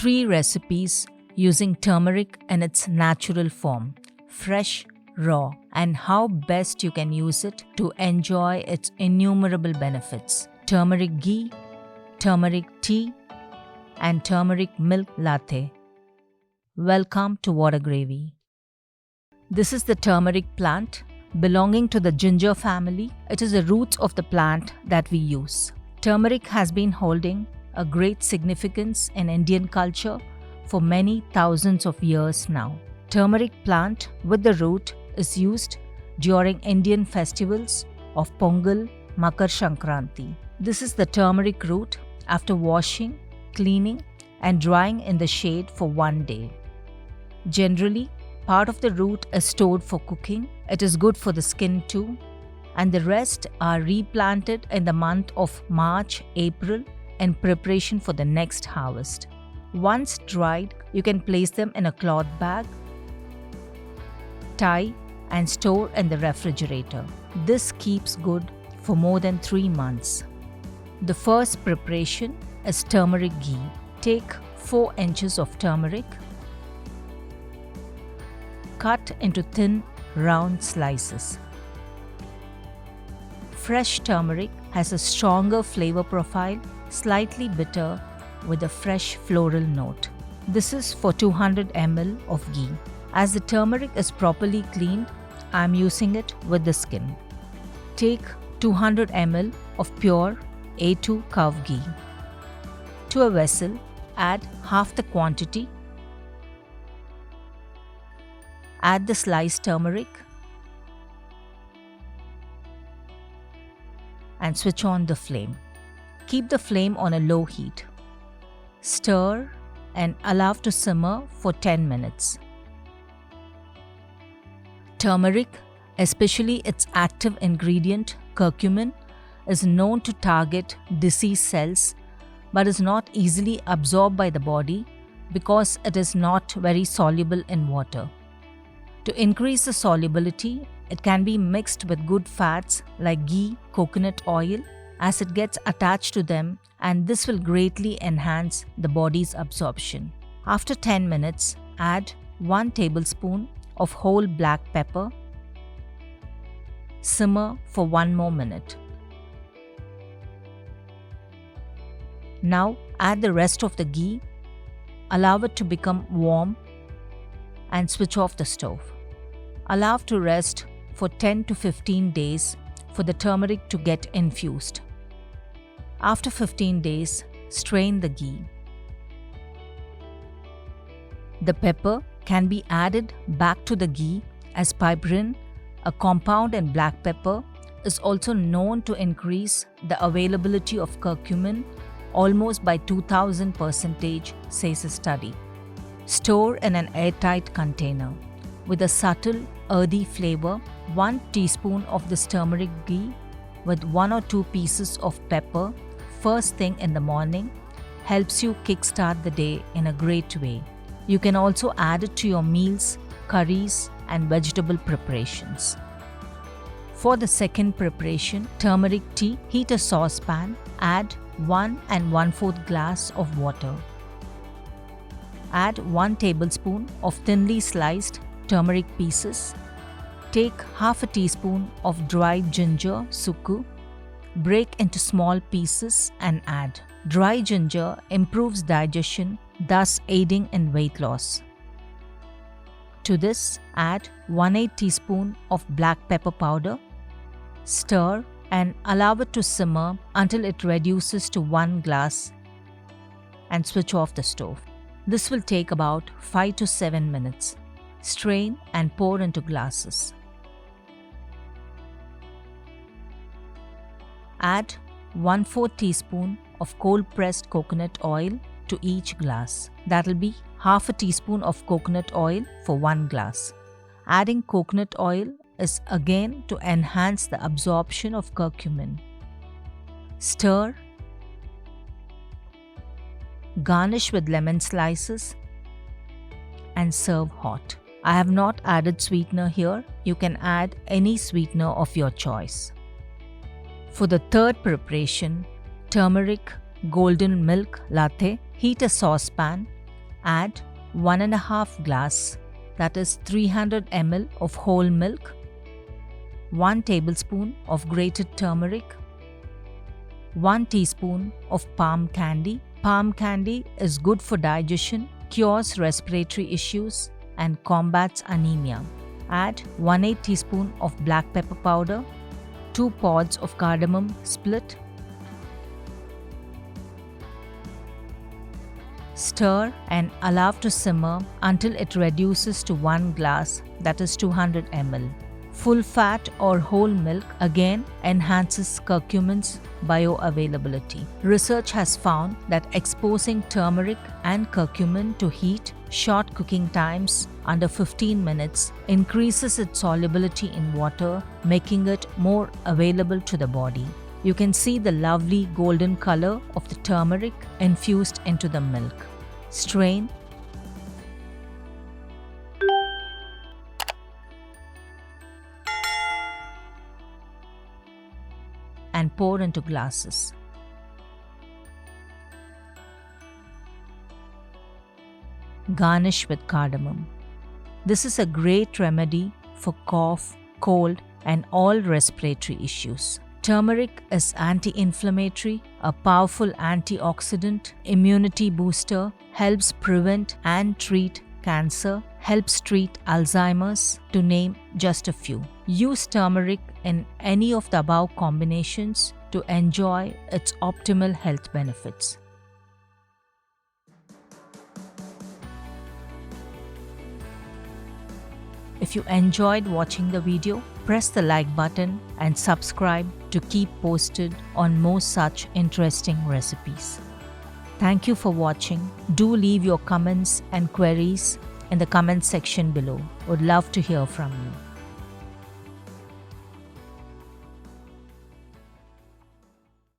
3 recipes using turmeric in its natural form, fresh, raw, and how best you can use it to enjoy its innumerable benefits. Turmeric ghee, turmeric tea, and turmeric milk latte. Welcome to Whada Gravy. This is the turmeric plant belonging to the ginger family. It is the roots of the plant that we use. Turmeric has been holding a great significance in Indian culture for many thousands of years now. Turmeric plant with the root is used during Indian festivals of Pongal, Makar Sankranti. This is the turmeric root after washing, cleaning, and drying in the shade for 1 day. Generally, part of the root is stored for cooking. It is good for the skin too, and the rest are replanted in the month of March, April in preparation for the next harvest. Once dried, you can place them in a cloth bag, tie, and store in the refrigerator. This keeps good for more than 3 months. The first preparation is turmeric ghee. Take 4 inches of turmeric, cut into thin, round slices. Fresh turmeric has a stronger flavor profile, slightly bitter with a fresh floral note. This is for 200 ml of ghee. As the turmeric is properly cleaned, I am using it with the skin. Take 200 ml of pure A2 cow ghee. To a vessel, add half the quantity. Add the sliced turmeric and switch on the flame. Keep the flame on a low heat. Stir and allow to simmer for 10 minutes. Turmeric, especially its active ingredient, curcumin, is known to target disease cells but is not easily absorbed by the body because it is not very soluble in water. To increase the solubility, it can be mixed with good fats like ghee, coconut oil, as it gets attached to them, and this will greatly enhance the body's absorption. After 10 minutes, add 1 tablespoon of whole black pepper. Simmer for 1 more minute. Now add the rest of the ghee, allow it to become warm, and switch off the stove. Allow to rest for 10 to 15 days for the turmeric to get infused. After 15 days, strain the ghee. The pepper can be added back to the ghee as piperine, a compound in black pepper, is also known to increase the availability of curcumin almost by 2000%, says a study. Store in an airtight container. With a subtle, earthy flavor, 1 teaspoon of this turmeric ghee with 1 or 2 pieces of pepper first thing in the morning helps you kickstart the day in a great way. You can also add it to your meals, curries, and vegetable preparations. For the second preparation, turmeric tea, heat a saucepan, add 1 1/4 glass of water. Add 1 tablespoon of thinly sliced turmeric pieces. Take half a teaspoon of dried ginger sukku. Break into small pieces and add. Dry ginger improves digestion, thus aiding in weight loss. To this, add 1/8 teaspoon of black pepper powder. Stir and allow it to simmer until it reduces to 1 glass and switch off the stove. This will take about 5 to 7 minutes. Strain and pour into glasses. Add 1/4 teaspoon of cold-pressed coconut oil to each glass. That will be half a teaspoon of coconut oil for 1 glass. Adding coconut oil is again to enhance the absorption of curcumin. Stir. Garnish with lemon slices and serve hot. I have not added sweetener here. You can add any sweetener of your choice. For the third preparation, turmeric golden milk latte, heat a saucepan, Add 1.5 glass, that is 300 ml of whole milk, 1 tablespoon of grated turmeric, 1 teaspoon of palm candy. Palm candy is good for digestion, cures respiratory issues, and combats anemia. Add 1/8 teaspoon of black pepper powder, 2 pods of cardamom split. Stir and allow to simmer until it reduces to 1 glass, that is 200 ml. Full fat or whole milk again enhances curcumin's bioavailability. Research has found that exposing turmeric and curcumin to heat, short cooking times under 15 minutes increases its solubility in water, making it more available to the body. You can see the lovely golden color of the turmeric infused into the milk. Strain and pour into glasses. Garnish with cardamom. This is a great remedy for cough, cold, and all respiratory issues. Turmeric is anti-inflammatory, a powerful antioxidant, immunity booster, helps prevent and treat cancer, helps treat Alzheimer's, to name just a few. Use turmeric in any of the above combinations to enjoy its optimal health benefits. If you enjoyed watching the video, press the like button and subscribe to keep posted on more such interesting recipes. Thank you for watching. Do leave your comments and queries in the comment section below. Would love to hear from you.